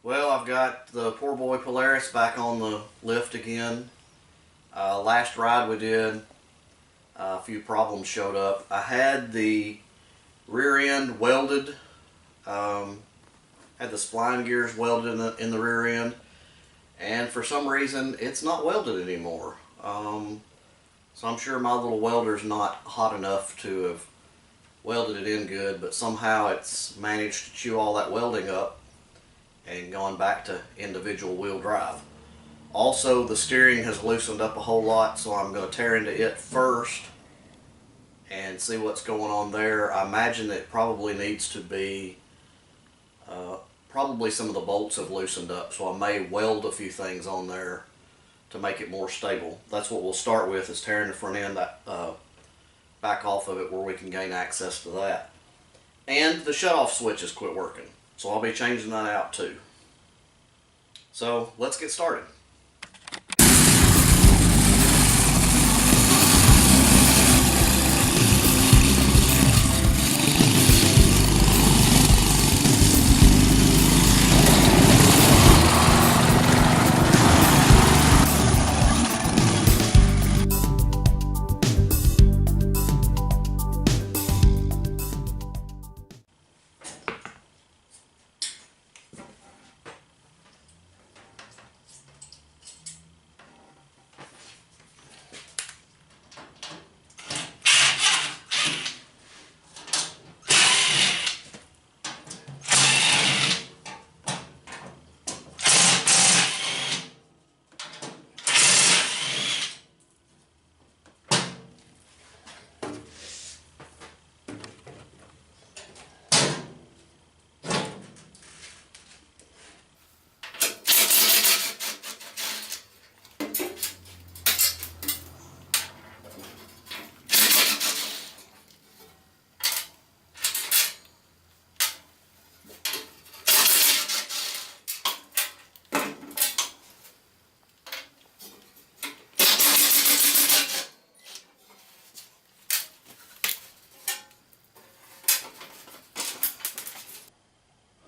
Well, I've got the Poor Boy Polaris back on the lift again. Last ride we did, a few problems showed up. I had the rear end welded, had the spline gears welded in the rear end, and for some reason it's not welded anymore. So I'm sure my little welder's not hot enough to have welded it in good, but somehow it's managed to chew all that welding up and gone back to individual wheel drive. Also, the steering has loosened up a whole lot, so I'm going to tear into it first and see what's going on there. I imagine it probably needs to be, probably some of the bolts have loosened up, so I may weld a few things on there to make it more stable. That's what we'll start with, is tearing the front end back off of it where we can gain access to that. And the shutoff switch has quit working, so I'll be changing that out too. So let's get started.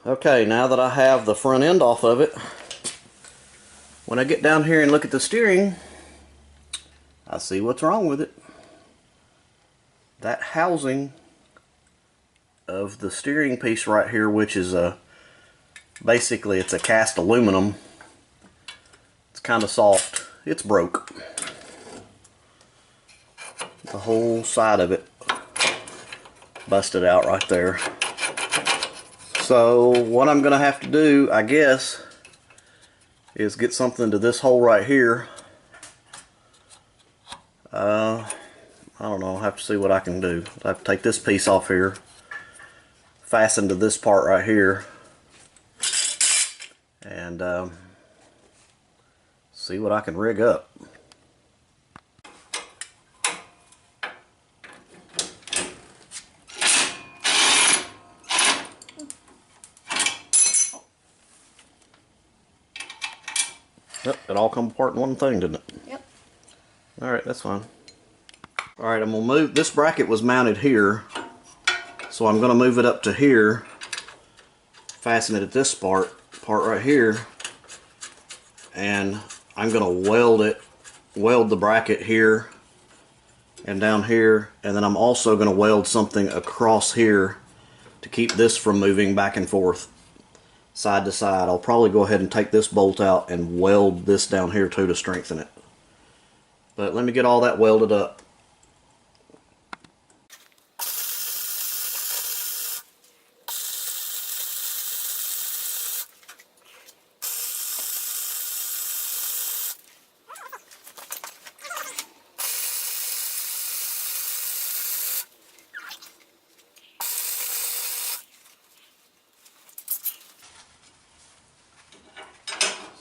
Okay, now that I have the front end off of it, when I get down here and look at the steering, I see what's wrong with it. That housing of the steering piece right here, which is basically it's a cast aluminum, it's kind of soft, it's broke. The whole side of it busted out right there. So what I'm going to have to do, I guess, is get something to this hole right here. I don't know, I'll have to see what I can do. I have to take this piece off here, fasten to this part right here, and see what I can rig up. Yep, it all come apart in one thing, didn't it? Yep. Alright, that's fine. Alright, I'm going to move, this bracket was mounted here, so I'm going to move it up to here, fasten it at this part right here, and I'm going to weld the bracket here and down here, and then I'm also going to weld something across here to keep this from moving back and forth, side to side. I'll probably go ahead and take this bolt out and weld this down here too to strengthen it. But let me get all that welded up.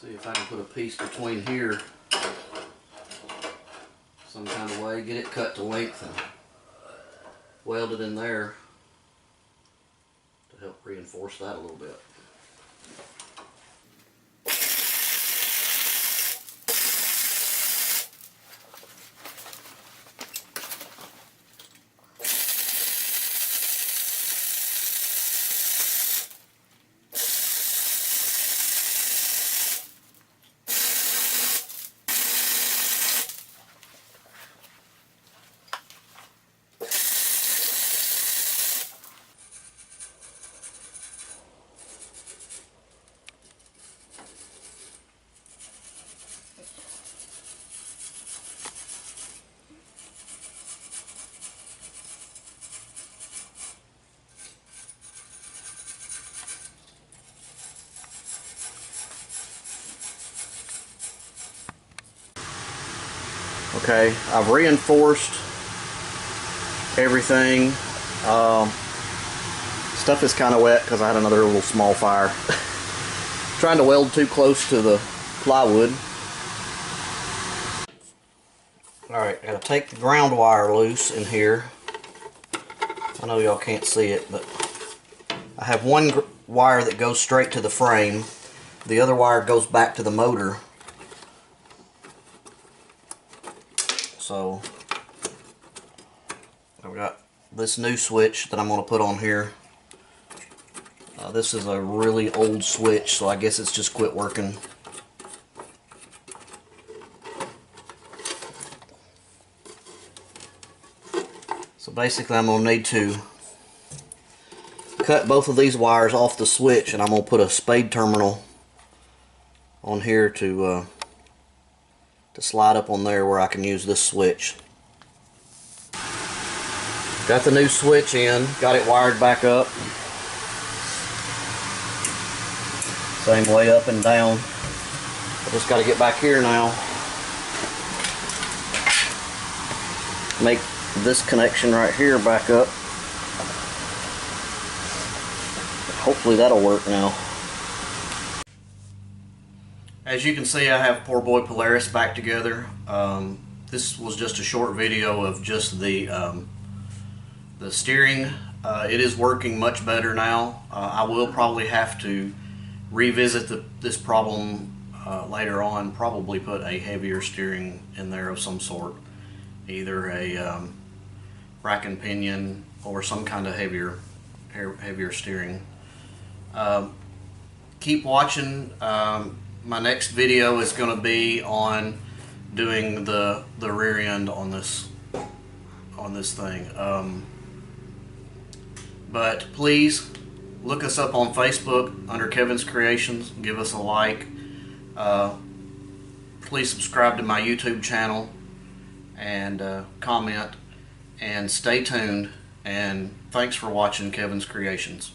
See if I can put a piece between here some kind of way, get it cut to length and weld it in there to help reinforce that a little bit. Okay, I've reinforced everything. Stuff is kind of wet because I had another little small fire. Trying to weld too close to the plywood. Alright, gotta take the ground wire loose in here. I know y'all can't see it, but I have one wire that goes straight to the frame. The other wire goes back to the motor. So I've got this new switch that I'm going to put on here. This is a really old switch, so I guess it's just quit working. So basically I'm going to need to cut both of these wires off the switch, and I'm going to put a spade terminal on here to slide up on there where I can use this switch. Got the new switch in, got it wired back up. Same way up and down. I just got to get back here now. Make this connection right here back up. Hopefully that'll work now. As you can see, I have Poor Boy Polaris back together. This was just a short video of just the steering. It is working much better now. I will probably have to revisit this problem later on. Probably put a heavier steering in there of some sort. Either a rack and pinion or some kind of heavier steering. Keep watching. My next video is going to be on doing the rear end on this thing. But please look us up on Facebook under Kevin's Creations. Give us a like. Please subscribe to my YouTube channel and comment, and stay tuned. And thanks for watching Kevin's Creations.